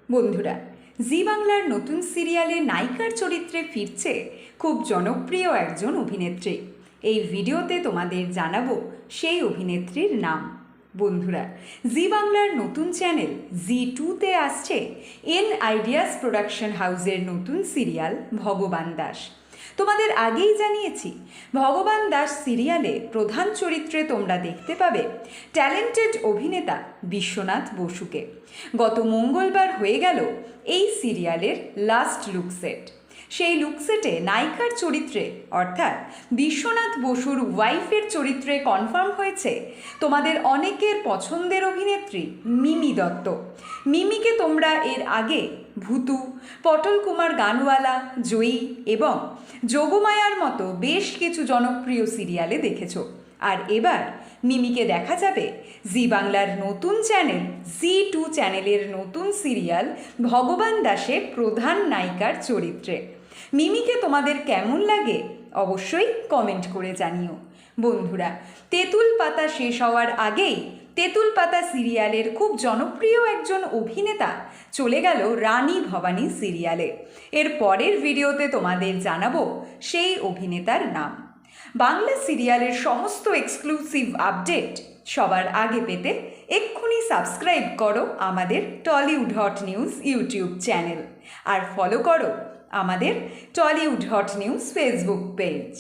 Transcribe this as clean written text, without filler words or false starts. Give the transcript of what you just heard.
বন্ধুরা, জি বাংলার নতুন সিরিয়ালে নায়িকার চরিত্রে ফিরছে খুব জনপ্রিয় একজন অভিনেত্রী। এই ভিডিওতে তোমাদের জানাবো সেই অভিনেত্রীর নাম। বন্ধুরা, জি বাংলার নতুন চ্যানেল জি2তে আসছে এন আইডিয়াস প্রোডাকশন হাউসের নতুন সিরিয়াল ভগবান দাস। তোমাদের আগেই জানিয়েছি, ভগবান দাস সিরিয়ালে প্রধান চরিত্রে তোমরা দেখতে পাবে ট্যালেন্টেড অভিনেতা বিশ্বনাথ বসুকে। গত মঙ্গলবার হয়ে গেল এই সিরিয়ালের লাস্ট লুকসেট। সেই লুকসেটে নায়িকার চরিত্রে অর্থাৎ বিশ্বনাথ বসুর ওয়াইফের চরিত্রে কনফার্ম হয়েছে তোমাদের অনেকের পছন্দের অভিনেত্রী মিমি দত্ত। মিমিকে তোমরা এর আগে ভূতু, পটল কুমার গানওয়ালা, জয়ী এবং যোগমায়ার মতো বেশ কিছু জনপ্রিয় সিরিয়ালে দেখেছ। আর এবার মিমিকে দেখা যাবে জি বাংলার নতুন চ্যানেল জি2 চ্যানেলের নতুন সিরিয়াল ভগবান দাসে প্রধান নায়িকার চরিত্রে। মিমিকে তোমাদের কেমন লাগে অবশ্যই কমেন্ট করে জানিও। বন্ধুরা, তেঁতুল পাতা শেষ হওয়ার আগেই তেঁতুল পাতা সিরিয়ালের খুব জনপ্রিয় একজন অভিনেতা চলে গেল রানী ভবানী সিরিয়ালে। এর পরের ভিডিওতে তোমাদের জানাবো সেই অভিনেতার নাম। বাংলা সিরিয়ালের সমস্ত এক্সক্লুসিভ আপডেট সবার আগে পেতে এক্ষুনি সাবস্ক্রাইব করো আমাদের Tollywood hot news YouTube channel আর ফলো করো আমাদের Tollywood hot news Facebook page.